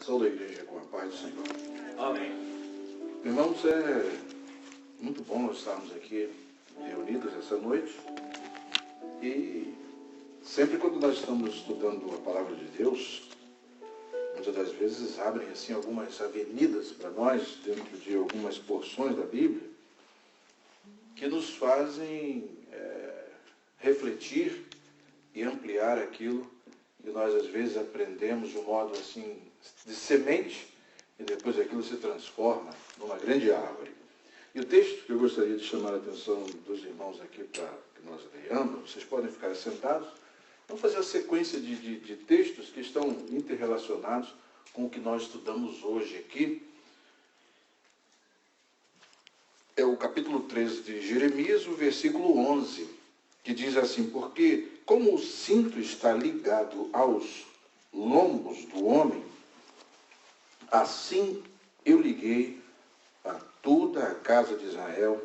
Saúde a igreja com a paz do Senhor. Amém. Irmãos, é muito bom nós estarmos aqui reunidos essa noite. E sempre quando nós estamos estudando a palavra de Deus, muitas das vezes abrem assim algumas avenidas para nós, dentro de algumas porções da Bíblia, que nos fazem refletir e ampliar aquilo que nós às vezes aprendemos de um modo assim, de semente, e depois aquilo se transforma numa grande árvore. E o texto que eu gostaria de chamar a atenção dos irmãos aqui para que nós leiamos, vocês podem ficar sentados, vamos fazer a sequência de textos que estão interrelacionados com o que nós estudamos hoje aqui. É o capítulo 13 de Jeremias, o versículo 11, que diz assim: porque como o cinto está ligado aos lombos do homem, assim eu liguei a toda a casa de Israel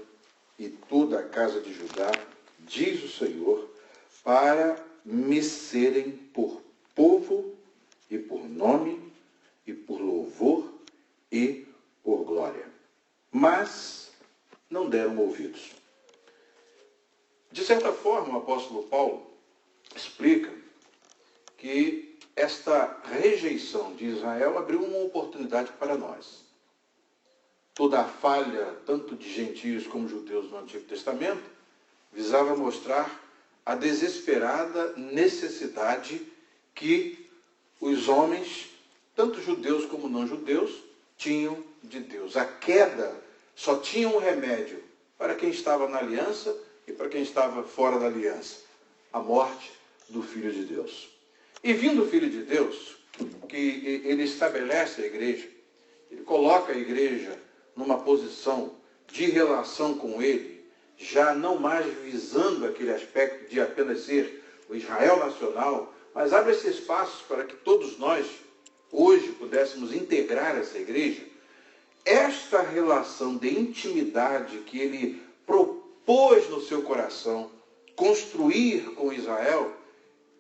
e toda a casa de Judá, diz o Senhor, para me serem por povo e por nome e por louvor e por glória. Mas não deram ouvidos. De certa forma, o apóstolo Paulo explica que esta rejeição de Israel abriu uma oportunidade para nós. Toda a falha, tanto de gentios como judeus no Antigo Testamento, visava mostrar a desesperada necessidade que os homens, tanto judeus como não judeus, tinham de Deus. A queda só tinha um remédio para quem estava na aliança e para quem estava fora da aliança: a morte do Filho de Deus. E vindo o Filho de Deus, que ele estabelece a igreja, ele coloca a igreja numa posição de relação com ele, já não mais visando aquele aspecto de apenas ser o Israel nacional, mas abre esse espaço para que todos nós, hoje, pudéssemos integrar essa igreja. Esta relação de intimidade que ele propôs no seu coração construir com Israel,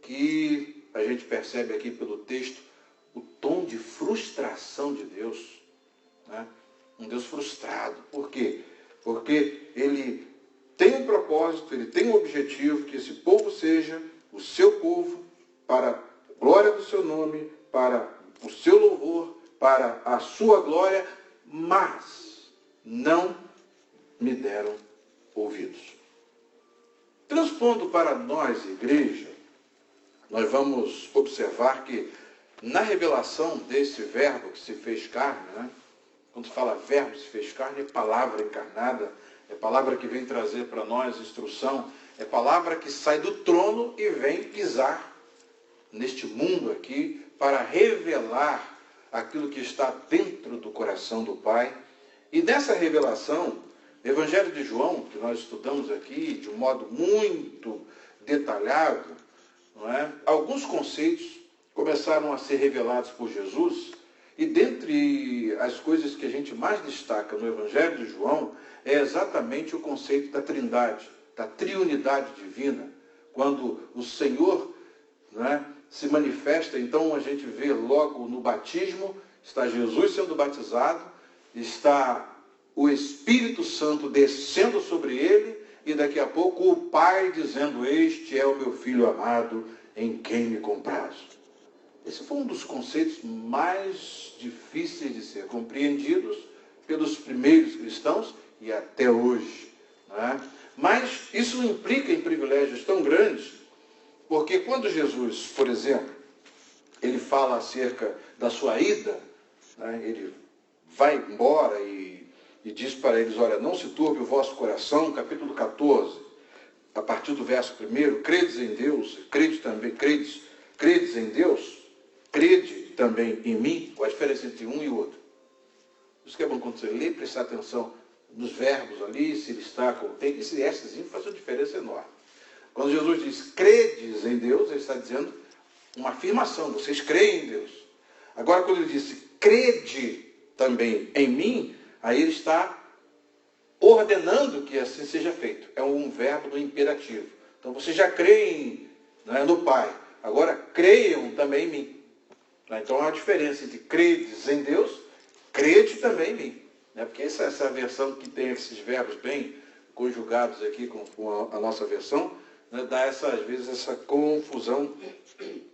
que a gente percebe aqui pelo texto o tom de frustração de Deus, né? Um Deus frustrado. Por quê? Porque ele tem um propósito, ele tem um objetivo, que esse povo seja o seu povo, para a glória do seu nome, para o seu louvor, para a sua glória, mas não me deram ouvidos. Transpondo para nós, igreja, nós vamos observar que na revelação desse verbo que se fez carne, né? Quando se fala verbo se fez carne, é palavra encarnada, é palavra que vem trazer para nós instrução, é palavra que sai do trono e vem pisar neste mundo aqui para revelar aquilo que está dentro do coração do Pai. E dessa revelação, o Evangelho de João, que nós estudamos aqui de um modo muito detalhado, não é? Alguns conceitos começaram a ser revelados por Jesus, e dentre as coisas que a gente mais destaca no Evangelho de João é exatamente o conceito da trindade, da triunidade divina. Quando o Senhor, não é, se manifesta, então a gente vê logo no batismo, está Jesus sendo batizado, está o Espírito Santo descendo sobre ele, e daqui a pouco o Pai dizendo: este é o meu Filho amado, em quem me comprazo. Esse foi um dos conceitos mais difíceis de ser compreendidos pelos primeiros cristãos e até hoje, não é? Mas isso não implica em privilégios tão grandes, porque quando Jesus, por exemplo, ele fala acerca da sua ida, né? Ele vai embora e diz para eles: olha, não se turbe o vosso coração, capítulo 14, a partir do verso 1, credes em Deus, credes em Deus, crede também em mim. Qual a diferença entre um e outro? Isso que é bom quando você lê, prestar atenção nos verbos ali, se ele está com tem, esse Szinho faz uma diferença enorme. Quando Jesus diz credes em Deus, ele está dizendo uma afirmação: vocês creem em Deus. Agora, quando ele disse crede também em mim, aí ele está ordenando que assim seja feito. É um verbo no imperativo. Então, vocês já creem, né, no Pai. Agora, creiam também em mim. Então há uma diferença entre credes em Deus, crede também em mim. Porque essa versão que tem esses verbos bem conjugados aqui com a nossa versão, dá às vezes essa confusão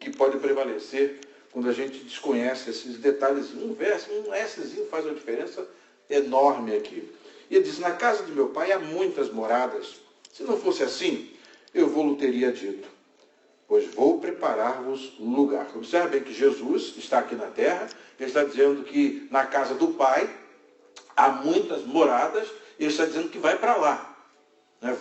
que pode prevalecer quando a gente desconhece esses detalhes. Um verso, um Szinho faz uma diferença enorme aqui. E ele diz, na casa de meu pai há muitas moradas. Se não fosse assim, eu vou-lhe teria dito, pois vou preparar-vos lugar. Observem que Jesus está aqui na terra, ele está dizendo que na casa do Pai há muitas moradas, e ele está dizendo que vai para lá.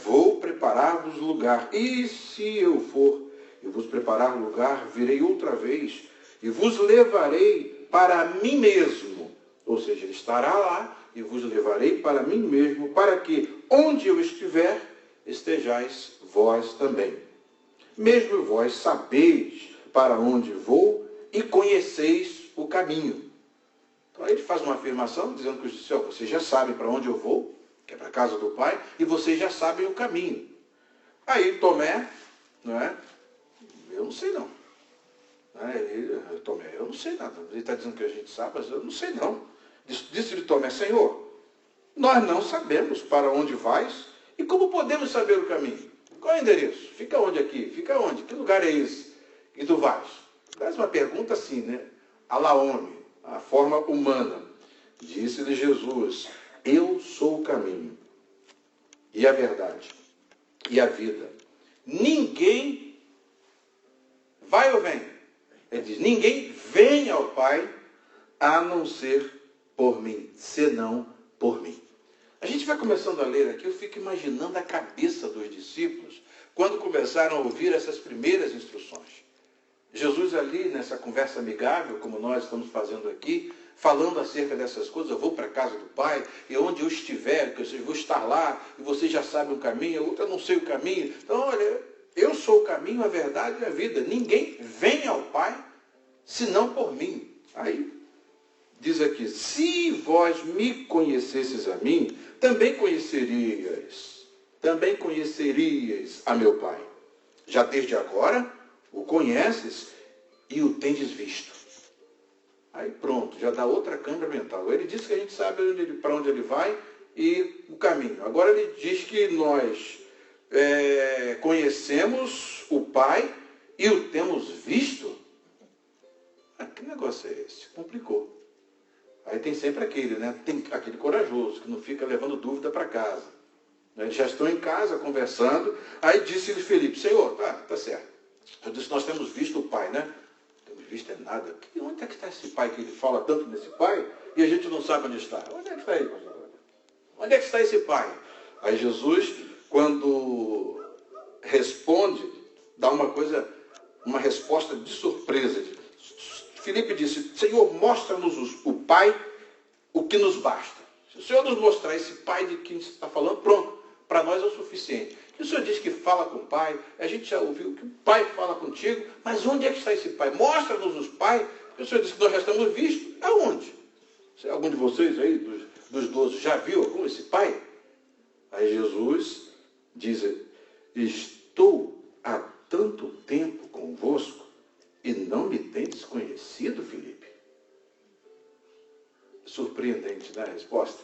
Vou preparar-vos lugar. E se eu for e vos preparar lugar, virei outra vez e vos levarei para mim mesmo. Ou seja, ele estará lá e vos levarei para mim mesmo, para que onde eu estiver, estejais vós também. Mesmo vós sabeis para onde vou e conheceis o caminho. Então aí ele faz uma afirmação dizendo que os discípulos, vocês já sabem para onde eu vou, que é para a casa do Pai, e vocês já sabem o caminho. Aí Tomé, eu não sei não. Tomé, eu não sei nada. Ele está dizendo que a gente sabe, mas eu não sei não. Disse-lhe Tomé, Senhor, nós não sabemos para onde vais e como podemos saber o caminho. Qual é o endereço? Fica onde aqui? Fica onde? Que lugar é esse que tu vais? Faz uma pergunta assim, a la homem, a forma humana. Disse-lhe Jesus, eu sou o caminho e a verdade e a vida. Ninguém vai ou vem? Ele diz, ninguém vem ao Pai a não ser por mim, senão por mim. A gente vai começando a ler aqui, eu fico imaginando a cabeça dos discípulos quando começaram a ouvir essas primeiras instruções. Jesus ali, nessa conversa amigável, como nós estamos fazendo aqui, falando acerca dessas coisas, eu vou para a casa do Pai, e onde eu estiver, que eu vou estar lá, e vocês já sabem o caminho, eu não sei o caminho. Então, olha, eu sou o caminho, a verdade e a vida. Ninguém vem ao Pai, senão por mim. Aí, diz aqui, se vós me conhecesses a mim, também conhecerias a meu Pai. Já desde agora o conheces e o tendes visto. Aí pronto, já dá outra câmara mental. Ele disse que a gente sabe para onde ele vai e o caminho. Agora ele diz que nós conhecemos o Pai e o temos visto. Que negócio é esse? Complicou. Aí tem sempre aquele, tem aquele corajoso, que não fica levando dúvida para casa. Eles já estão em casa conversando, aí disse-lhe Felipe, Senhor, tá certo. Eu disse, nós temos visto o Pai, Temos visto é nada. Onde é que está esse Pai, que ele fala tanto nesse Pai, e a gente não sabe onde está? Onde é que está ele? Onde é que está esse Pai? Aí Jesus, quando responde, dá uma resposta de surpresa. Filipe disse, Senhor, mostra-nos o Pai, o que nos basta. Se o Senhor nos mostrar esse Pai de quem você está falando, pronto, para nós é o suficiente. E o Senhor diz que fala com o Pai, a gente já ouviu que o Pai fala contigo, mas onde é que está esse Pai? Mostra-nos o Pai, porque o Senhor disse que nós já estamos vistos. Aonde? Algum de vocês aí, dos 12, já viu esse Pai? Aí Jesus diz, estou há tanto tempo convosco, e não me tendes conhecido, Filipe? Surpreendente, a resposta.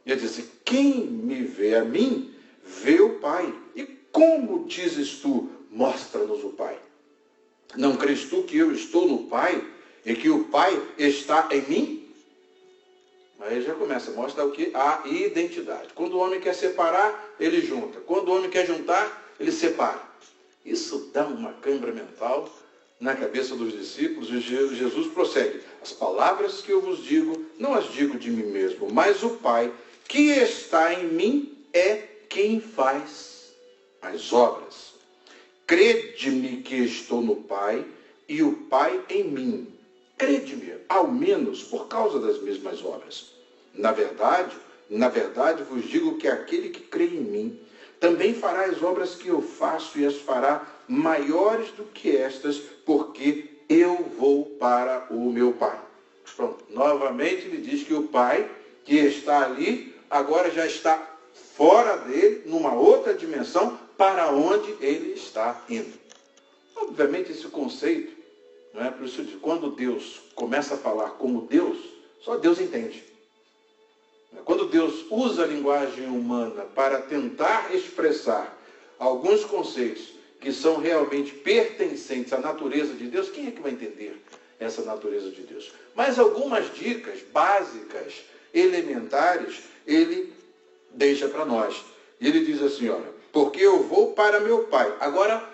Ele disse, quem me vê a mim, vê o Pai. E como dizes tu, mostra-nos o Pai? Não crês tu que eu estou no Pai, e que o Pai está em mim? Aí já começa, mostra o que? A identidade. Quando o homem quer separar, ele junta. Quando o homem quer juntar, ele separa. Isso dá uma câimbra mental na cabeça dos discípulos, e Jesus prossegue. As palavras que eu vos digo, não as digo de mim mesmo, mas o Pai que está em mim é quem faz as obras. Crede-me que estou no Pai e o Pai em mim. Crede-me, ao menos por causa das mesmas obras. Na verdade vos digo que aquele que crê em mim também fará as obras que eu faço e as fará maiores do que estas, porque eu vou para o meu Pai. Pronto, novamente ele diz que o Pai que está ali, agora já está fora dele, numa outra dimensão, para onde ele está indo. Obviamente esse conceito Não é? Por isso, quando Deus começa a falar como Deus, só Deus entende. Quando Deus usa a linguagem humana para tentar expressar alguns conceitos que são realmente pertencentes à natureza de Deus, quem é que vai entender essa natureza de Deus? Mas algumas dicas básicas, elementares, ele deixa para nós. E ele diz assim, olha, porque eu vou para meu Pai. Agora,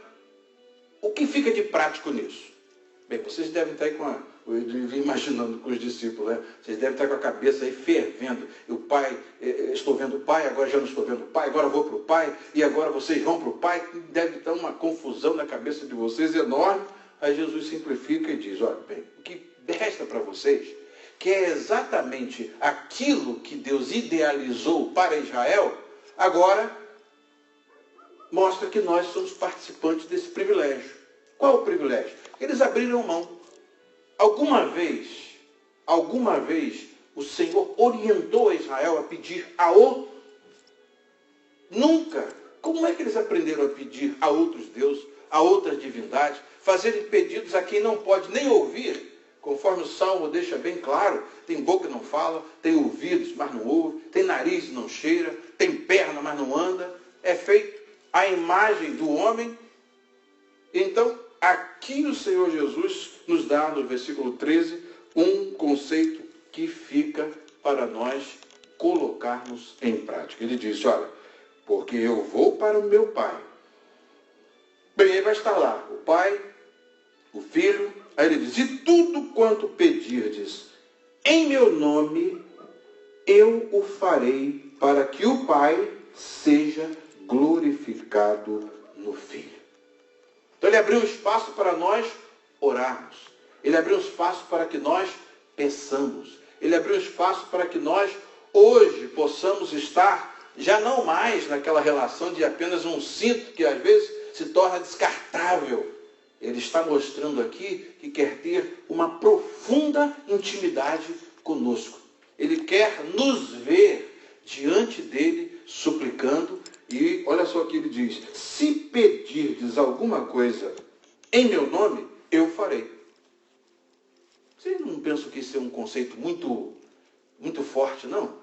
o que fica de prático nisso? Bem, vocês devem estar aí eu vim imaginando com os discípulos, né? Vocês devem estar com a cabeça aí fervendo. O Pai, estou vendo o Pai, agora já não estou vendo o Pai, agora vou para o Pai, e agora vocês vão para o Pai. Deve estar uma confusão na cabeça de vocês enorme. Aí Jesus simplifica e diz, olha, bem, o que resta para vocês, que é exatamente aquilo que Deus idealizou para Israel, agora mostra que nós somos participantes desse privilégio. Qual o privilégio? Eles abriram mão. Alguma vez, o Senhor orientou a Israel a pedir a outro? Nunca. Como é que eles aprenderam a pedir a outros deuses, a outras divindades, fazerem pedidos a quem não pode nem ouvir? Conforme o Salmo deixa bem claro, tem boca e não fala, tem ouvidos, mas não ouve, tem nariz e não cheira, tem perna, mas não anda. É feito à imagem do homem. Então, aqui o Senhor Jesus nos dá, no versículo 13, um conceito que fica para nós colocarmos em prática. Ele diz, olha, porque eu vou para o meu Pai. Bem, ele vai estar lá, o Pai, o Filho. Aí ele diz, e tudo quanto pedirdes em meu nome, eu o farei para que o Pai seja glorificado no Filho. Então ele abriu um espaço para nós orarmos. Ele abriu um espaço para que nós peçamos. Ele abriu um espaço para que nós hoje possamos estar já não mais naquela relação de apenas um cinto que às vezes se torna descartável. Ele está mostrando aqui que quer ter uma profunda intimidade conosco. Ele quer nos ver diante dele suplicando. E olha só o que ele diz, se pedirdes alguma coisa em meu nome, eu farei. Vocês não pensam que isso é um conceito muito forte, não?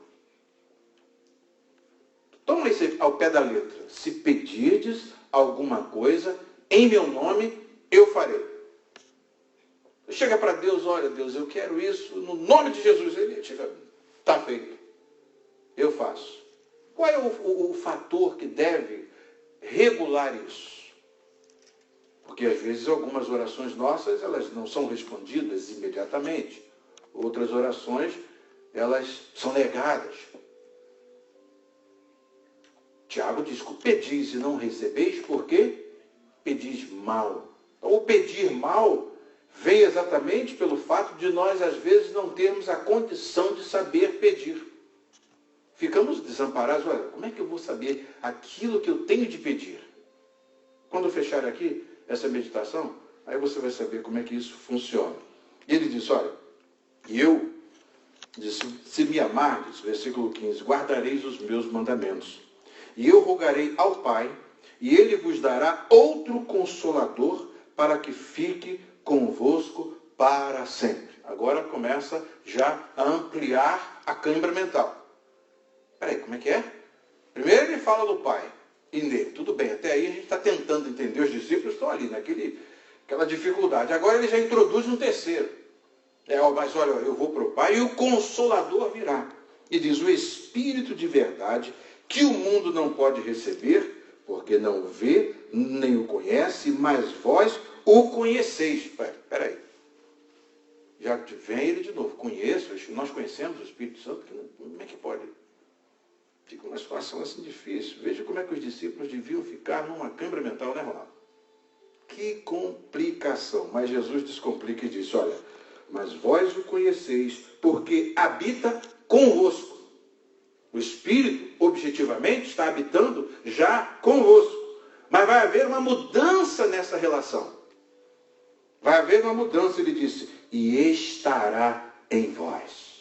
Toma isso ao pé da letra. Se pedirdes alguma coisa em meu nome, eu farei. Chega para Deus, olha Deus, eu quero isso no nome de Jesus. Ele chega, está feito. Eu faço. Qual é o fator que deve regular isso? Porque às vezes algumas orações nossas, elas não são respondidas imediatamente. Outras orações, elas são negadas. Tiago diz que pedis e não recebeis, porque pedis mal. Então, o pedir mal vem exatamente pelo fato de nós, às vezes, não termos a condição de saber pedir. Ficamos desamparados. Olha, como é que eu vou saber aquilo que eu tenho de pedir? Quando eu fechar aqui essa meditação, aí você vai saber como é que isso funciona. E ele diz, olha, e eu, disse, se me amardes, versículo 15, guardareis os meus mandamentos. E eu rogarei ao Pai, e ele vos dará outro consolador para que fique convosco para sempre. Agora começa já a ampliar a câimbra mental. Peraí, como é que é? Primeiro ele fala do Pai e nele. Tudo bem, até aí a gente está tentando entender. Os discípulos estão ali, naquela dificuldade. Agora ele já introduz um terceiro. Mas olha, eu vou para o Pai e o Consolador virá. E diz, o Espírito de verdade, que o mundo não pode receber, porque não o vê, nem o conhece, mas vós o conheceis. Peraí. Já vem ele de novo. Nós conhecemos o Espírito Santo, como é que pode? Fica uma situação assim difícil. Veja como é que os discípulos deviam ficar numa câimbra mental, né, Ronaldo? Que complicação. Mas Jesus descomplica e diz, olha, mas vós o conheceis, porque habita convosco. O Espírito, objetivamente, está habitando já convosco. Mas vai haver uma mudança nessa relação. Vai haver uma mudança, ele disse, e estará em vós.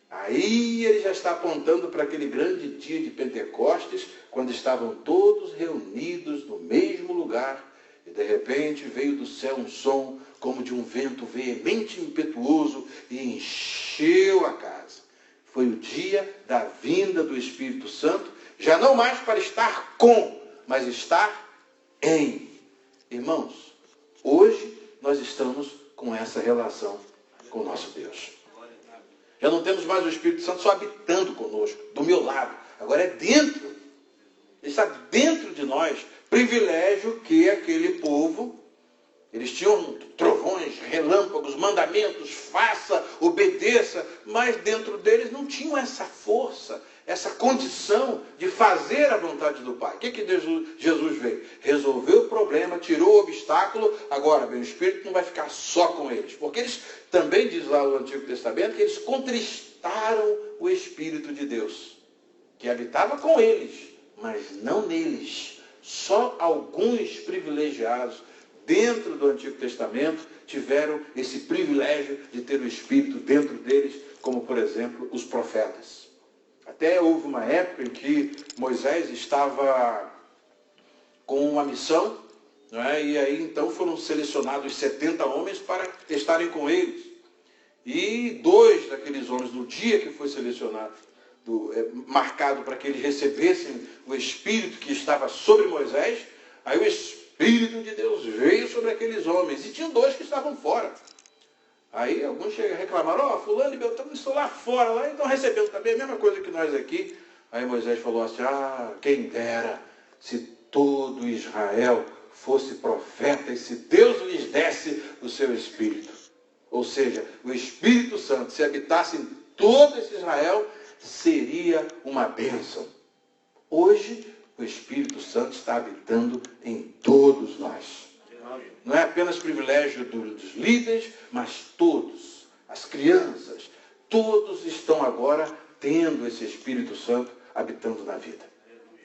Aí ele já está apontando para aquele grande dia de Pentecostes, quando estavam todos reunidos no mesmo lugar, E de repente veio do céu um som como de um vento veemente e impetuoso e encheu a casa. Foi o dia da vinda do Espírito Santo, já não mais para estar com, mas estar em. Irmãos, hoje nós estamos com essa relação com o nosso Deus. Já não temos mais o Espírito Santo só habitando conosco, do meu lado. Agora é dentro. Ele está dentro de nós. Privilégio que aquele povo, eles tinham trovões, relâmpagos, mandamentos, faça, obedeça, mas dentro deles não tinham essa força, essa condição de fazer a vontade do Pai. O que Jesus veio? Resolveu o problema, tirou o obstáculo. Agora, bem, o Espírito não vai ficar só com eles. Porque eles, também diz lá no Antigo Testamento, que eles contristaram o Espírito de Deus, que habitava com eles, mas não neles. Só alguns privilegiados dentro do Antigo Testamento tiveram esse privilégio de ter o Espírito dentro deles, como, por exemplo, os profetas. Até houve uma época em que Moisés estava com uma missão, não é? E aí então foram selecionados 70 homens para estarem com eles. E 2 daqueles homens, no dia que foi selecionado, marcado para que eles recebessem o Espírito que estava sobre Moisés, aí o Espírito de Deus veio sobre aqueles homens. E tinham 2 que estavam fora. Aí alguns reclamaram, fulano e Beltrano estão lá fora, lá, então recebendo também a mesma coisa que nós aqui. Aí Moisés falou assim, quem dera se todo Israel fosse profeta e se Deus lhes desse o seu Espírito. Ou seja, o Espírito Santo, se habitasse em todo esse Israel, seria uma bênção. Hoje, o Espírito Santo está habitando em todos nós. Não é apenas privilégio dos líderes, mas todos, as crianças, todos estão agora tendo esse Espírito Santo habitando na vida.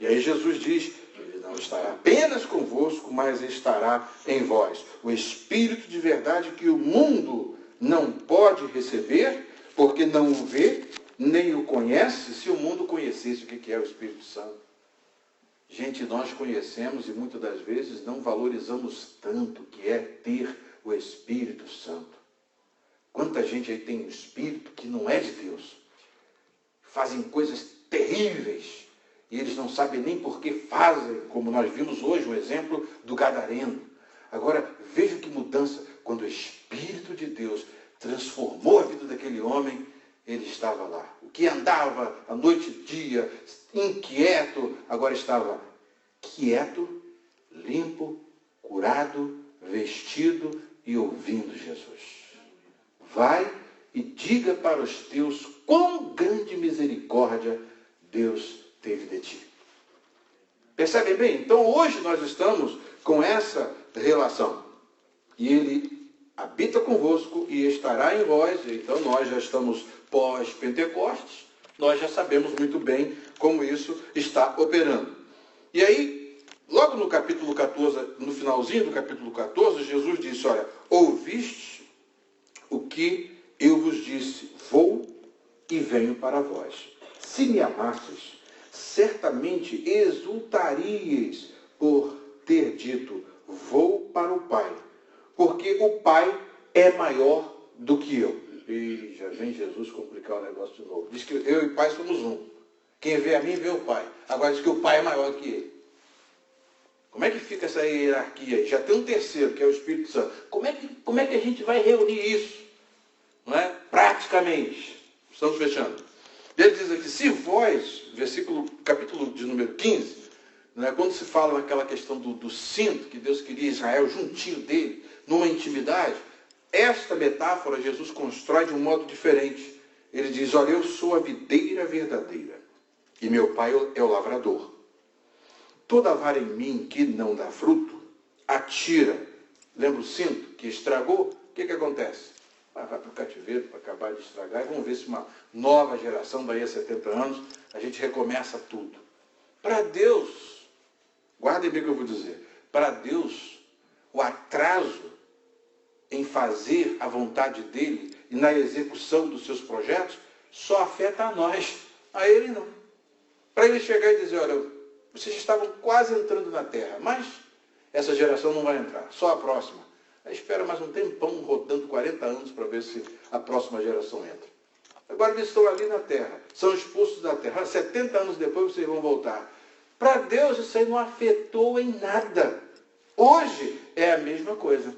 E aí Jesus diz, ele não estará apenas convosco, mas estará em vós. O Espírito de verdade que o mundo não pode receber, porque não o vê, nem o conhece, se o mundo conhecesse o que é o Espírito Santo. Gente, nós conhecemos e muitas das vezes não valorizamos tanto o que é ter o Espírito Santo. Quanta gente aí tem um Espírito que não é de Deus. Fazem coisas terríveis e eles não sabem nem por que fazem, como nós vimos hoje o exemplo do gadareno. Agora, veja que mudança, quando o Espírito de Deus transformou a vida daquele homem, ele estava lá. O que andava a noite e dia, inquieto, agora estava quieto, limpo, curado, vestido e ouvindo Jesus. Vai e diga para os teus quão grande misericórdia Deus teve de ti. Percebem bem? Então hoje nós estamos com essa relação. E ele habita convosco e estará em vós. Então nós já estamos pós-Pentecostes, nós já sabemos muito bem como isso está operando. E aí, logo no capítulo 14, no finalzinho do capítulo 14, Jesus disse, olha, ouviste o que eu vos disse, vou e venho para vós. Se me amasses, certamente exultaríeis por ter dito, vou para o Pai, porque o Pai é maior do que eu. E já vem Jesus complicar o negócio de novo. Diz que eu e o Pai somos um. Quem vê a mim, vê o Pai. Agora diz que o Pai é maior que ele. Como é que fica essa hierarquia aí? Já tem um terceiro, que é o Espírito Santo. Como é que a gente vai reunir isso? Não é? Praticamente. Estamos fechando. Ele diz aqui, se vós, capítulo de número 15, né, quando se fala naquela questão do cinto, que Deus queria Israel juntinho dele, numa intimidade, esta metáfora Jesus constrói de um modo diferente. Ele diz, olha, eu sou a videira verdadeira e meu pai é o lavrador. Toda vara em mim que não dá fruto, atira. Lembra o cinto que estragou? O que acontece? Vai para o cativeiro para acabar de estragar e vamos ver se uma nova geração, daí a 70 anos, a gente recomeça tudo. Para Deus, guardem bem o que eu vou dizer, para Deus, o atraso em fazer a vontade dele e na execução dos seus projetos, só afeta a nós, a ele não. Para ele chegar e dizer, olha, vocês estavam quase entrando na terra, mas essa geração não vai entrar, só a próxima. Aí espera mais um tempão, rodando 40 anos para ver se a próxima geração entra. Agora eles estão ali na terra, são expulsos da terra. 70 anos depois vocês vão voltar. Para Deus isso aí não afetou em nada. Hoje é a mesma coisa.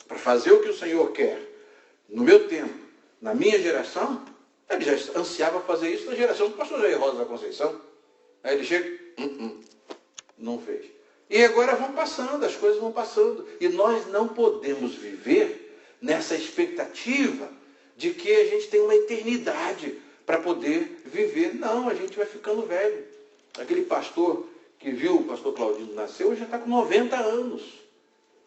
Para fazer o que o Senhor quer, no meu tempo, na minha geração, ele já ansiava fazer isso na geração do pastor Jair Rosa da Conceição. Aí ele chega, não fez. E agora vão passando, as coisas vão passando. E nós não podemos viver nessa expectativa de que a gente tem uma eternidade para poder viver. Não, a gente vai ficando velho. Aquele pastor que viu o pastor Claudino nascer, hoje já está com 90 anos.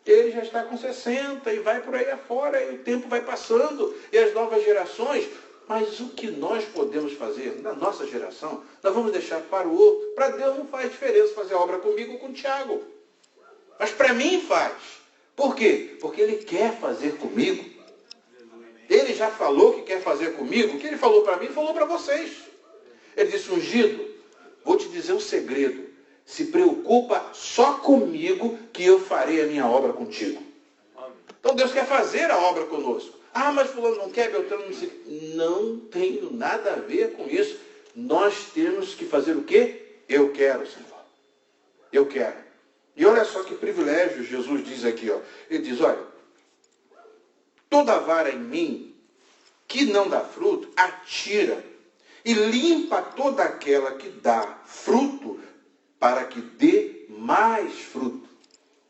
Ele já está com 60 e vai por aí afora, e o tempo vai passando, e as novas gerações. Mas o que nós podemos fazer na nossa geração, nós vamos deixar para o outro. Para Deus não faz diferença fazer a obra comigo ou com o Tiago. Mas para mim faz. Por quê? Porque Ele quer fazer comigo. Ele já falou que quer fazer comigo. O que Ele falou para mim, Ele falou para vocês. Ele disse, ungido, vou te dizer um segredo. Se preocupa só comigo que eu farei a minha obra contigo. Então Deus quer fazer a obra conosco. Ah, mas fulano não quer, Beltrano não sei. Não tenho nada a ver com isso. Nós temos que fazer o quê? Eu quero, Senhor. Eu quero. E olha só que privilégio Jesus diz aqui, ó. Ele diz, olha, toda vara em mim que não dá fruto, atira e limpa toda aquela que dá fruto, para que dê mais fruto.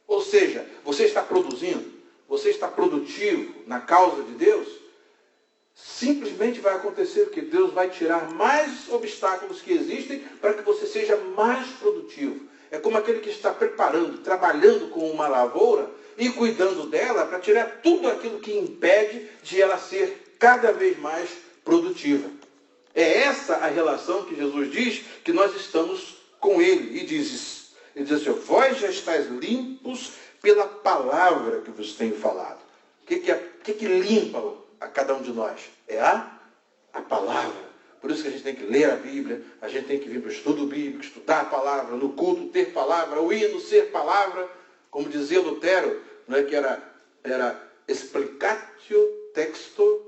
Ou seja, você está produzindo, você está produtivo na causa de Deus, simplesmente vai acontecer o que Deus vai tirar mais obstáculos que existem para que você seja mais produtivo. É como aquele que está preparando, trabalhando com uma lavoura e cuidando dela para tirar tudo aquilo que impede de ela ser cada vez mais produtiva. É essa a relação que Jesus diz que nós estamos com Ele. E ele diz assim, vós já estáis limpos pela palavra que vos tenho falado. O que limpa a cada um de nós? É a palavra. Por isso que a gente tem que ler a Bíblia, a gente tem que vir para o estudo bíblico, estudar a palavra, no culto ter palavra, o hino ser palavra, como dizia Lutero, não é, que era explicatio texto,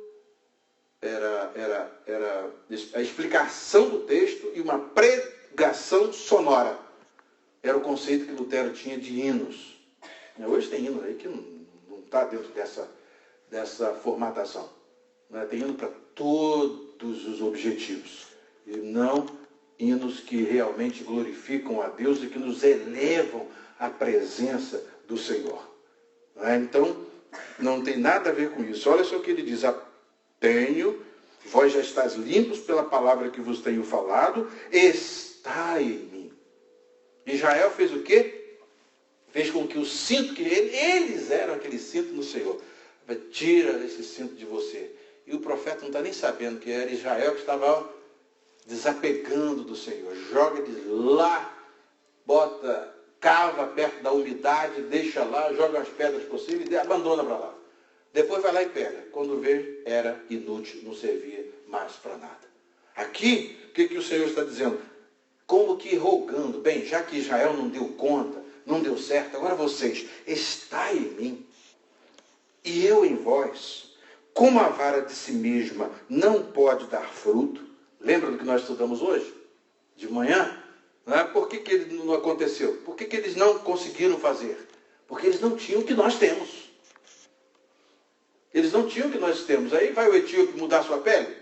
era a explicação do texto e uma pregação sonora. Era o conceito que Lutero tinha de hinos. Hoje tem hino aí que não está dentro dessa formatação. Tem hino para todos os objetivos. E não hinos que realmente glorificam a Deus e que nos elevam à presença do Senhor. Então, não tem nada a ver com isso. Olha só o que ele diz. Vós já estáis limpos pela palavra que vos tenho falado, está em mim. Israel fez o quê? Fez com que o cinto que eles eram aquele cinto no Senhor. Tira esse cinto de você. E o profeta não está nem sabendo que era Israel que estava desapegando do Senhor. Joga ele lá, cava perto da umidade, deixa lá, joga as pedras possíveis e abandona para lá. Depois vai lá e pega. Quando vê, era inútil, não servia mais para nada. Aqui, o que o Senhor está dizendo? Como que rogando, bem, já que Israel não deu conta, não deu certo, agora vocês, está em mim, e eu em vós, como a vara de si mesma não pode dar fruto, lembra do que nós estudamos hoje? De manhã? Por que ele não aconteceu? Por que eles não conseguiram fazer? Porque eles não tinham o que nós temos. Eles não tinham o que nós temos. Aí vai o etíope mudar a sua pele?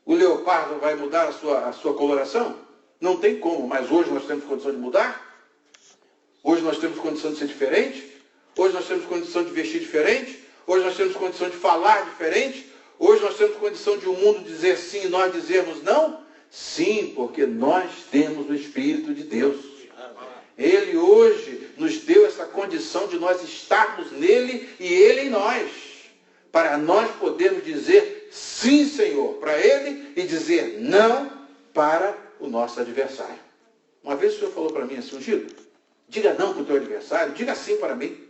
O leopardo vai mudar a sua coloração? Não tem como, mas hoje nós temos condição de mudar? Hoje nós temos condição de ser diferente? Hoje nós temos condição de vestir diferente? Hoje nós temos condição de falar diferente? Hoje nós temos condição de o mundo dizer sim e nós dizermos não? Sim, porque nós temos o Espírito de Deus. Ele hoje nos deu essa condição de nós estarmos nele e ele em nós. Para nós podermos dizer sim, Senhor, para ele e dizer não para o nosso adversário. Uma vez o Senhor falou para mim assim, ungido, diga não para o teu adversário, diga sim para mim.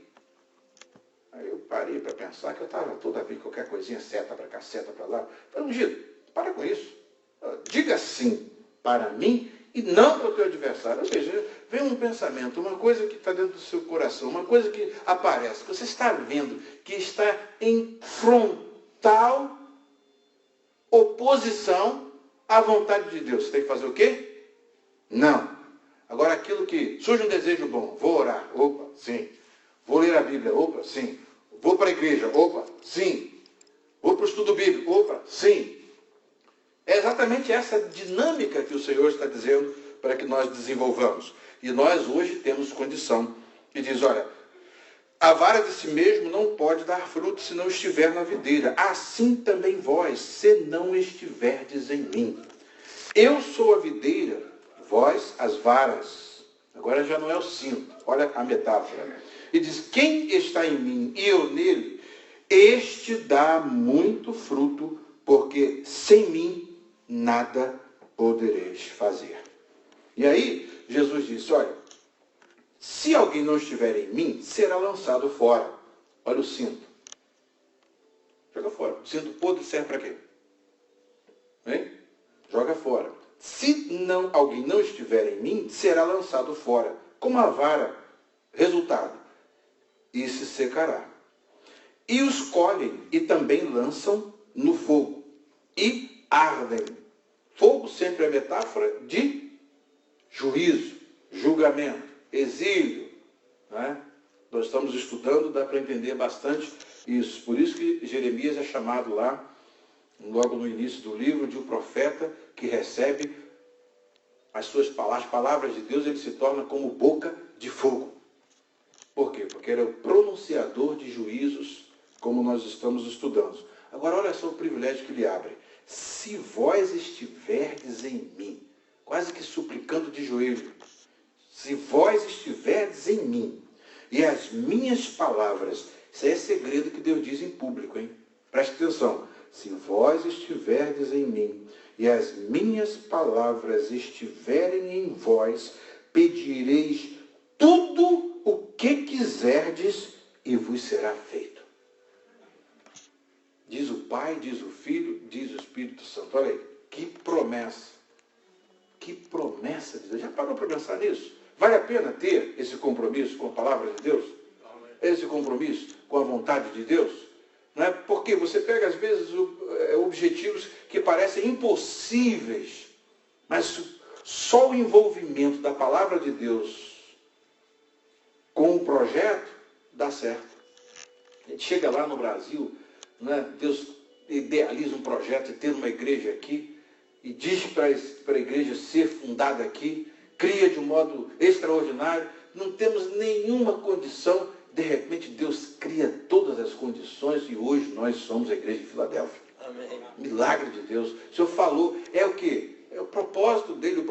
Aí eu parei para pensar que eu estava toda vez qualquer coisinha, seta para cá, seta para lá. Falei, ungido, para com isso. Diga sim para mim e não para o teu adversário. Ou seja, vem um pensamento, uma coisa que está dentro do seu coração, uma coisa que aparece, que você está vendo, que está em frontal oposição à vontade de Deus. Você tem que fazer o quê? Não. Agora aquilo que surge um desejo bom, vou orar, opa, sim. Vou ler a Bíblia, opa, sim. Vou para a igreja, opa, sim. Vou para o estudo bíblico, opa, sim. É exatamente essa dinâmica que o Senhor está dizendo para que nós desenvolvamos. E nós hoje temos condição. E diz, olha, a vara de si mesmo não pode dar fruto se não estiver na videira. Assim também vós, se não estiverdes em mim. Eu sou a videira, vós as varas. Agora já não é o cinto. Olha a metáfora. E diz, quem está em mim e eu nele, este dá muito fruto, porque sem mim nada podereis fazer. E aí, Jesus disse, olha, se alguém não estiver em mim, será lançado fora. Olha o cinto. Joga fora. O cinto podre serve para quê? Hein? Joga fora. Se alguém não estiver em mim, será lançado fora, como a vara. Resultado, e se secará. E os colhem e também lançam no fogo. E ardem. Fogo sempre é metáfora de juízo, julgamento, exílio. Né? Nós estamos estudando, dá para entender bastante isso. Por isso que Jeremias é chamado lá, logo no início do livro, de um profeta que recebe as suas palavras, as palavras de Deus, ele se torna como boca de fogo. Por quê? Porque ele é o pronunciador de juízos, como nós estamos estudando. Agora, olha só o privilégio que ele abre. Se vós estiverdes em mim, quase que suplicando de joelho, se vós estiverdes em mim, e as minhas palavras, isso aí é segredo que Deus diz em público, hein? Preste atenção. Se vós estiverdes em mim, e as minhas palavras estiverem em vós, pedireis tudo o que quiserdes e vos será feito. Diz o Pai, diz o Filho, diz o Espírito Santo. Olha aí, que promessa. Que promessa de Deus. Já parou para pensar nisso? Vale a pena ter esse compromisso com a palavra de Deus? Esse compromisso com a vontade de Deus? Não é? Porque você pega, às vezes, objetivos que parecem impossíveis, mas só o envolvimento da palavra de Deus com o projeto dá certo. A gente chega lá no Brasil, né? Deus idealiza um projeto de ter uma igreja aqui, e diz para a igreja ser fundada aqui, cria de um modo extraordinário, não temos nenhuma condição, de repente Deus cria todas as condições e hoje nós somos a igreja de Filadélfia. Amém. Milagre de Deus. O Senhor falou, é o quê? É o propósito dele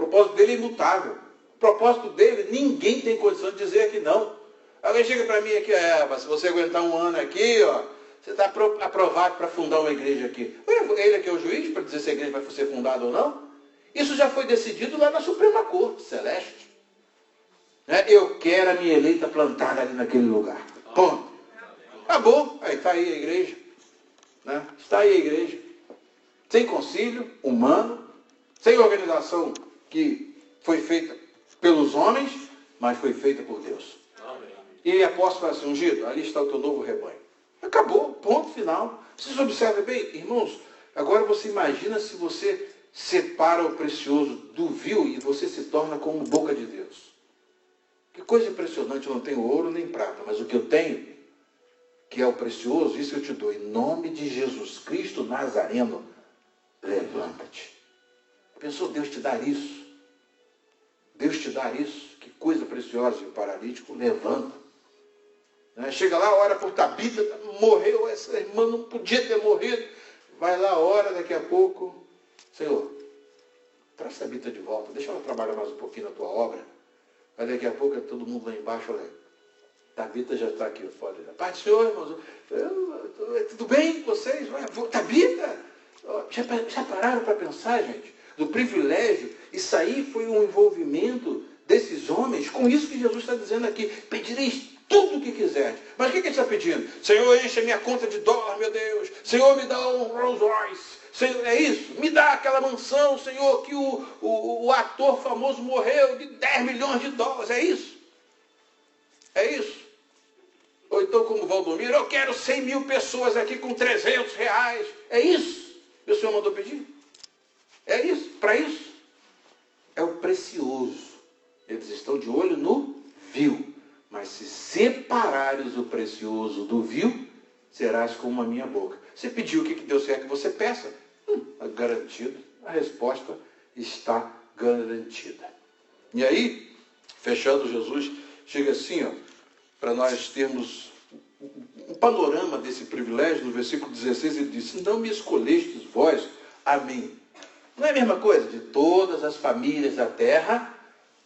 é imutável. O propósito dele, ninguém tem condição de dizer que não. Alguém chega para mim aqui, mas se você aguentar um ano aqui, ó, você está aprovado para fundar uma igreja aqui. Ele aqui é o juiz para dizer se a igreja vai ser fundada ou não? Isso já foi decidido lá na Suprema Corte Celeste. Eu quero a minha eleita plantada ali naquele lugar. Ponto. Acabou. Aí está aí a igreja. Né? Está aí a igreja. Sem concílio humano, sem organização que foi feita pelos homens, mas foi feita por Deus. Amém. E apóstolo vai ser ungido? Ali está o teu novo rebanho. Acabou. Ponto final. Vocês observem bem, irmãos, agora você imagina se você separa o precioso do vil e você se torna como boca de Deus. Que coisa impressionante, eu não tenho ouro nem prata, mas o que eu tenho, que é o precioso, isso eu te dou. Em nome de Jesus Cristo Nazareno, levanta-te. Pensou Deus te dar isso? Deus te dar isso? Que coisa preciosa. E o paralítico levanta. Chega lá, ora por Tabita, morreu, essa irmã não podia ter morrido. Vai lá, ora, daqui a pouco, Senhor, traz Tabita de volta, deixa ela trabalhar mais um pouquinho na tua obra. Aí daqui a pouco é todo mundo lá embaixo, olha, Tabita já está aqui fora. Pai do Senhor, irmãos, tudo bem com vocês? Tabita? Já pararam para pensar, gente? Do privilégio, isso aí foi um envolvimento desses homens com isso que Jesus está dizendo aqui. Pedireis tudo o que quiser. Mas o que ele está pedindo? Senhor, enche a minha conta de dólar, meu Deus. Senhor, me dá um Rolls Royce. Senhor, é isso? Me dá aquela mansão, Senhor, que o ator famoso morreu de 10 milhões de dólares. É isso? É isso? Ou então como Valdomiro, eu quero 100 mil pessoas aqui com 300 reais. É isso que o Senhor mandou pedir? É isso? Para isso? É o precioso. Eles estão de olho no vil. Mas se separares o precioso do vil, serás como a minha boca. Você pediu o que Deus quer que você peça? Garantido. A resposta está garantida. E aí, fechando, Jesus chega assim, ó, para nós termos um panorama desse privilégio. No versículo 16 ele diz: não me escolhestes vós a mim. Não é a mesma coisa? De todas as famílias da terra,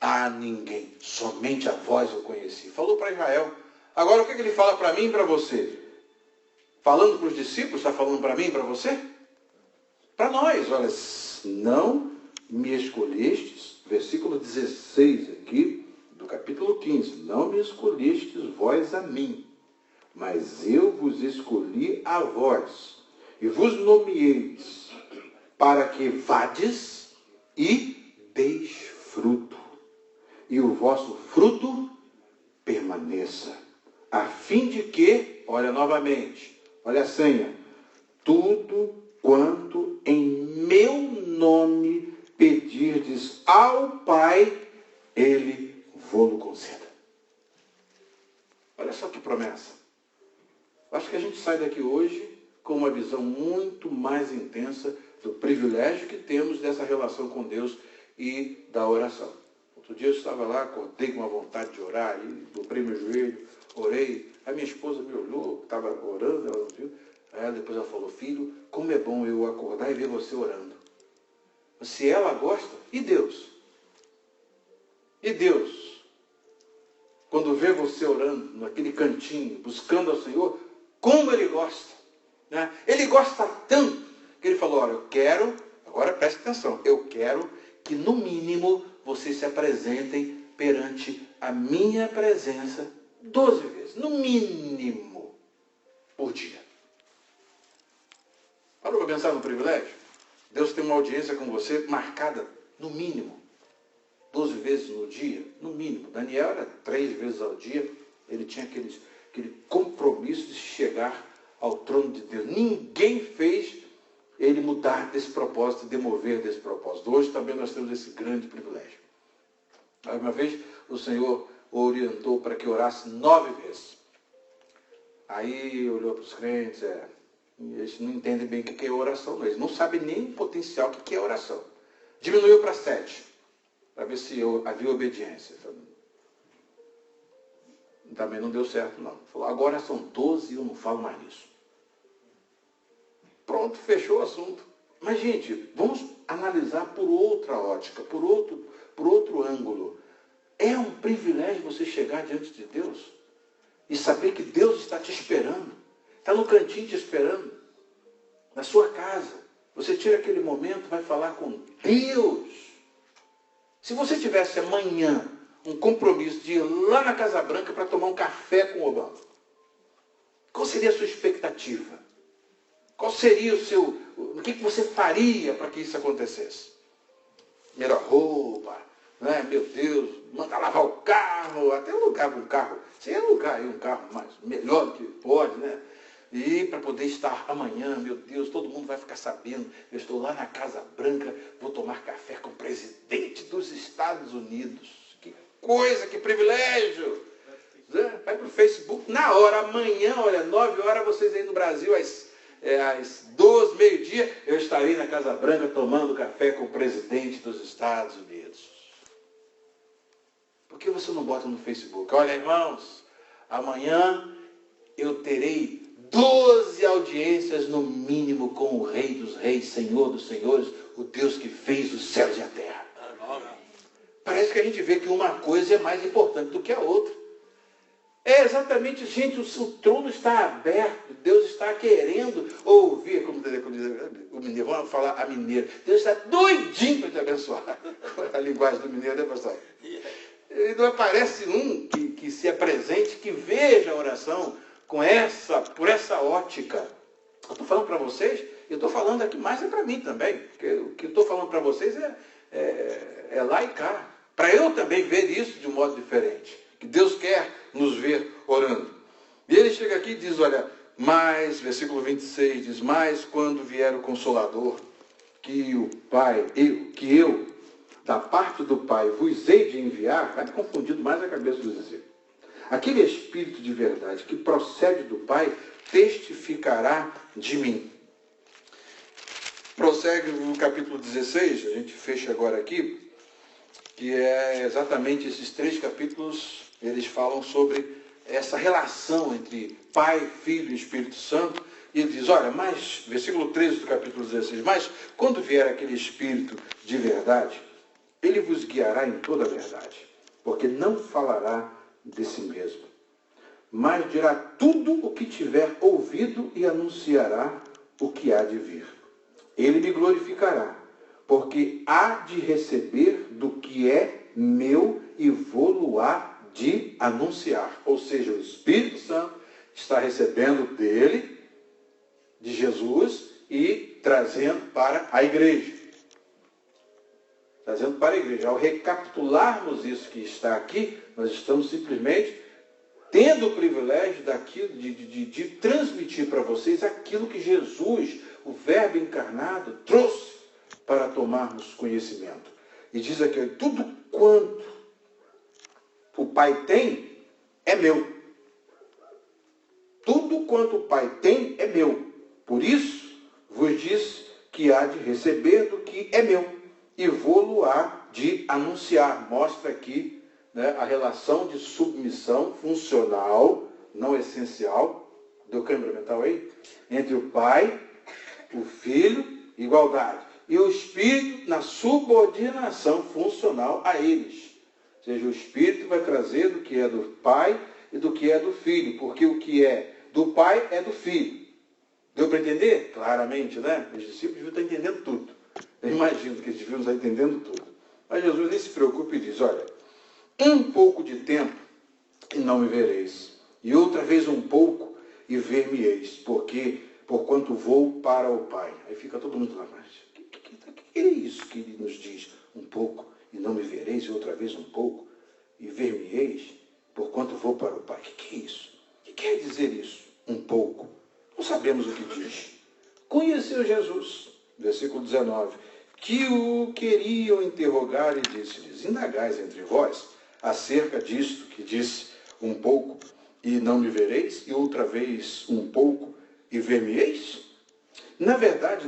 a ninguém, somente a vós eu conheci. Falou para Israel. Agora o que ele fala para mim e para você? Falando para os discípulos, está falando para mim e para você? Para nós, olha, não me escolhestes, versículo 16 aqui, do capítulo 15, não me escolhestes vós a mim, mas eu vos escolhi a vós, e vos nomeeis, para que vades e deis fruto, e o vosso fruto permaneça, a fim de que, olha novamente, olha a senha, tudo quanto em meu nome pedirdes ao Pai, Ele vou-lo conceda. Olha só que promessa. Acho que a gente sai daqui hoje com uma visão muito mais intensa do privilégio que temos dessa relação com Deus e da oração. Outro dia eu estava lá, acordei com uma vontade de orar, e dobrei meu joelho, orei. A minha esposa me olhou, estava orando, ela não viu. Aí depois ela falou: filho, como é bom eu acordar e ver você orando. Se ela gosta, e Deus? E Deus? Quando vê você orando naquele cantinho, buscando ao Senhor, como Ele gosta. Né? Ele gosta tanto que Ele falou: olha, eu quero, agora preste atenção, eu quero que no mínimo vocês se apresentem perante a minha presença 12 vezes, no mínimo, por dia. Parou para pensar no privilégio? Deus tem uma audiência com você marcada, no mínimo, 12 vezes no dia, no mínimo. Daniel era 3 vezes ao dia, ele tinha aquele compromisso de chegar ao trono de Deus. Ninguém fez ele mudar desse propósito, demover desse propósito. Hoje também nós temos esse grande privilégio. Uma vez o Senhor o orientou para que orasse 9 vezes. Aí olhou para os crentes, eles não entendem bem o que é oração, eles não sabem nem o potencial o que é oração. Diminuiu para 7, para ver se havia obediência. Também não deu certo, não. Falou: agora são 12 e eu não falo mais nisso. Pronto, fechou o assunto. Mas, gente, vamos analisar por outra ótica, por outro ângulo. É um privilégio você chegar diante de Deus e saber que Deus está te esperando. Está no cantinho te esperando. Na sua casa. Você tira aquele momento, vai falar com Deus. Se você tivesse amanhã um compromisso de ir lá na Casa Branca para tomar um café com o Obama, qual seria a sua expectativa? Qual seria o que você faria para que isso acontecesse? Primeira roupa, né? Meu Deus, manda lavar o carro, até alugar um carro. Você ia alugar aí um carro melhor do que pode, né? E para poder estar amanhã, meu Deus, todo mundo vai ficar sabendo, eu estou lá na Casa Branca, vou tomar café com o presidente dos Estados Unidos. Que coisa, que privilégio! Vai para o Facebook, na hora, amanhã, olha, 9 horas, vocês aí no Brasil, às 12, meio-dia, eu estarei na Casa Branca tomando café com o presidente dos Estados Unidos. Por que você não bota no Facebook? Olha, irmãos, amanhã eu terei 12 audiências no mínimo com o Rei dos Reis, Senhor dos Senhores, o Deus que fez os céus e a terra. Parece que a gente vê que uma coisa é mais importante do que a outra. É exatamente, gente, o trono está aberto, Deus está querendo ouvir, como diz o mineiro, vamos falar a mineira, Deus está doidinho para te abençoar. A linguagem do mineiro, né, pastor? E não aparece um que que se apresente, que veja a oração por essa ótica. Eu estou falando para vocês, eu estou falando aqui mais é para mim também, porque o que eu estou falando para vocês é lá e cá, para eu também ver isso de um modo diferente, que Deus quer nos ver orando. E ele chega aqui e diz, olha, mas, versículo 26 diz, mas quando vier o Consolador, que eu, da parte do Pai, vos hei de enviar, vai confundindo mais a cabeça dos discípulos. Aquele Espírito de verdade que procede do Pai, testificará de mim. Prossegue no capítulo 16, a gente fecha agora aqui, que é exatamente esses 3 capítulos, eles falam sobre essa relação entre Pai, Filho e Espírito Santo. E ele diz, olha, mas, versículo 13 do capítulo 16, mas quando vier aquele Espírito de verdade, ele vos guiará em toda a verdade, porque não falará de si mesmo, mas dirá tudo o que tiver ouvido e anunciará o que há de vir. Ele me glorificará, porque há de receber do que é meu e vou-lo-á de anunciar. Ou seja, o Espírito Santo está recebendo dele, de Jesus, e trazendo para a igreja. Trazendo para a igreja. Ao recapitularmos isso que está aqui, nós estamos simplesmente tendo o privilégio de transmitir para vocês aquilo que Jesus, o Verbo encarnado, trouxe para tomarmos conhecimento. E diz aqui, tudo quanto o Pai tem, é meu. Tudo quanto o Pai tem, é meu. Por isso, vos diz que há de receber do que é meu, e vou-lo-á de anunciar. Mostra aqui, né, a relação de submissão funcional, não essencial, deu câmbio mental aí? Entre o Pai, o Filho, igualdade, e o Espírito na subordinação funcional a eles. Ou seja, o Espírito vai trazer do que é do Pai e do que é do Filho, porque o que é do Pai é do Filho. Deu para entender? Claramente, né? Os discípulos deviam estar entendendo tudo. Eu imagino que eles deviam estar entendendo tudo. Mas Jesus nem se preocupa e diz, olha, um pouco de tempo e não me vereis, e outra vez um pouco e ver-me-eis, porquanto vou para o Pai. Aí fica todo mundo lá, mas que é isso que ele nos diz? Um pouco e não me vereis, e outra vez um pouco e ver-me-eis, porquanto vou para o Pai. O que é isso? O que quer dizer isso? Um pouco. Não sabemos o que diz. Conheceu Jesus, versículo 19, que o queriam interrogar e disse-lhes, indagais entre vós acerca disto que disse um pouco e não me vereis, e outra vez um pouco e ver-me-eis? Na verdade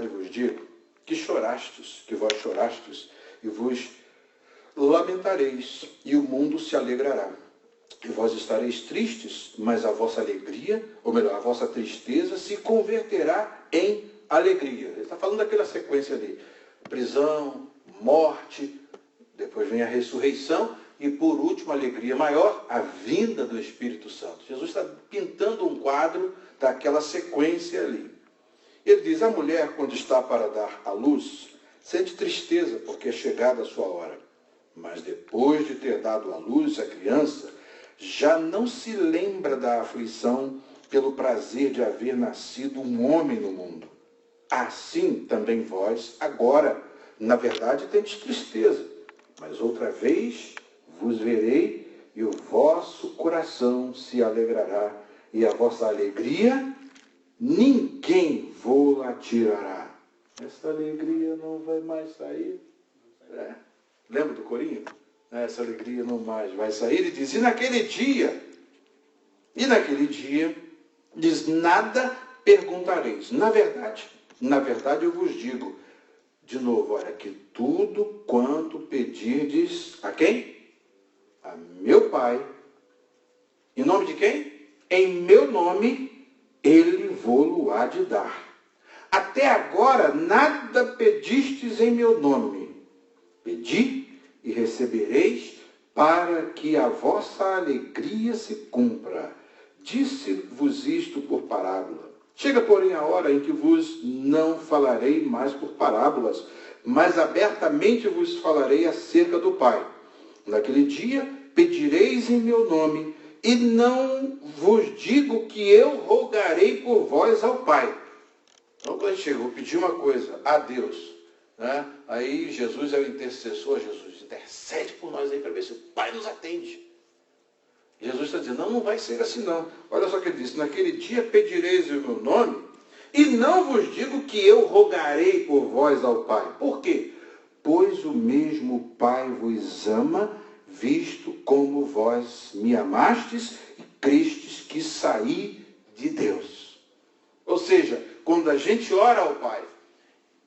vos digo que chorastes, que vós chorastes, e vos lamentareis, e o mundo se alegrará. E vós estareis tristes, mas a vossa alegria, ou melhor, a vossa tristeza se converterá em alegria. Ele está falando daquela sequência ali. Prisão, morte, depois vem a ressurreição, e por último, a alegria maior, a vinda do Espírito Santo. Jesus está pintando um quadro daquela sequência ali. Ele diz, a mulher, quando está para dar à luz, sente tristeza, porque é chegada a sua hora. Mas depois de ter dado à luz a criança, já não se lembra da aflição pelo prazer de haver nascido um homem no mundo. Assim também vós, agora, na verdade, tendes tristeza, mas outra vez vos verei, e o vosso coração se alegrará, e a vossa alegria ninguém vô-la tirará. Essa alegria não vai mais sair. Lembra do corinho? Essa alegria não mais vai sair. Ele diz, e naquele dia, diz, nada perguntareis. Na verdade eu vos digo, de novo, olha, que tudo quanto pedirdes, a quem? A meu Pai. Em nome de quem? Em meu nome, ele vô-lo há de dar. Até agora, nada pedistes em meu nome. Pedi e recebereis, para que a vossa alegria se cumpra. Disse-vos isto por parábola. Chega, porém, a hora em que vos não falarei mais por parábolas, mas abertamente vos falarei acerca do Pai. Naquele dia, pedireis em meu nome, e não vos digo que eu rogarei por vós ao Pai. Então, quando a gente chega, vou pedir uma coisa a Deus, né? Aí Jesus é o intercessor. Jesus intercede por nós aí para ver se o Pai nos atende. Jesus está dizendo, não vai ser assim não. Olha só o que ele disse, naquele dia pedireis em meu nome, e não vos digo que eu rogarei por vós ao Pai. Por quê? Pois o mesmo Pai vos ama, visto como vós me amastes e crestes que saí de Deus. Ou seja, quando a gente ora ao Pai,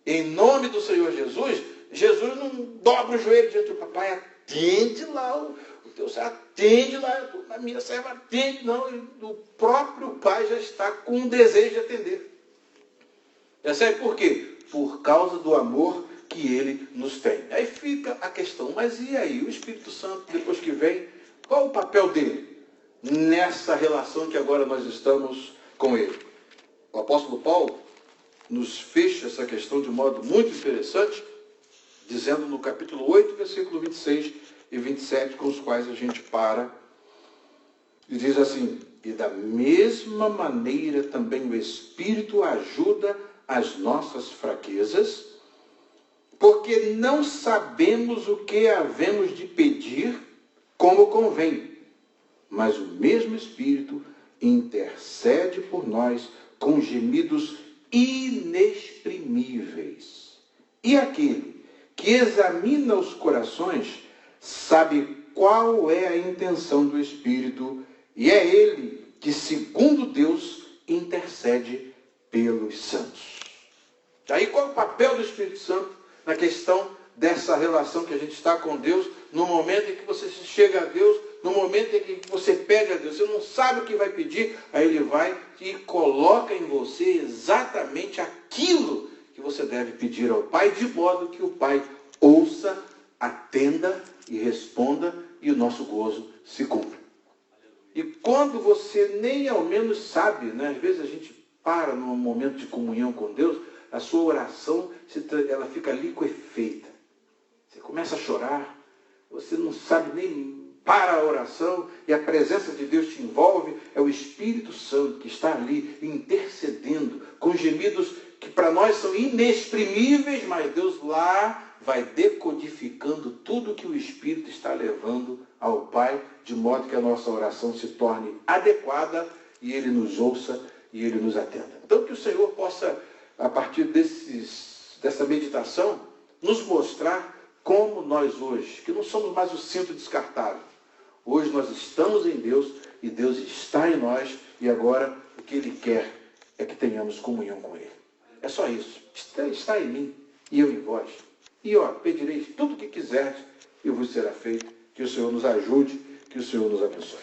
em nome do Senhor Jesus, Jesus não dobra o joelho diante do Pai, atende lá o teu servo, atende lá, a minha serva atende. Não, o próprio Pai já está com um desejo de atender. Sabe por quê? Por causa do amor que ele nos tem. Aí fica a questão, mas e aí? O Espírito Santo, depois que vem, qual o papel dele nessa relação que agora nós estamos com ele? O apóstolo Paulo nos fecha essa questão de modo muito interessante, dizendo no capítulo 8, versículo 26 e 27, com os quais a gente para, e diz assim, e da mesma maneira também o Espírito ajuda as nossas fraquezas, porque não sabemos o que havemos de pedir como convém, mas o mesmo Espírito intercede por nós com gemidos inexprimíveis. E aquele que examina os corações sabe qual é a intenção do Espírito, e é ele que, segundo Deus, intercede pelos santos. Aí qual é o papel do Espírito Santo na questão dessa relação que a gente está com Deus, no momento em que você chega a Deus, no momento em que você pede a Deus, você não sabe o que vai pedir, aí Ele vai e coloca em você exatamente aquilo que você deve pedir ao Pai, de modo que o Pai ouça, atenda e responda, e o nosso gozo se cumpra. E quando você nem ao menos sabe, né? Às vezes a gente para num momento de comunhão com Deus, a sua oração, ela fica liquefeita. Você começa a chorar, você não sabe nem para a oração, e a presença de Deus te envolve, é o Espírito Santo que está ali intercedendo, com gemidos que para nós são inexprimíveis, mas Deus lá vai decodificando tudo que o Espírito está levando ao Pai, de modo que a nossa oração se torne adequada, e Ele nos ouça e Ele nos atenda. Então que o Senhor possa, a partir dessa meditação, nos mostrar como nós hoje, que não somos mais o cinto descartável, hoje nós estamos em Deus e Deus está em nós, e agora o que Ele quer é que tenhamos comunhão com Ele. É só isso. Está em mim e eu em vós. E pedireis tudo o que quiserdes e vos será feito. Que o Senhor nos ajude, que o Senhor nos abençoe.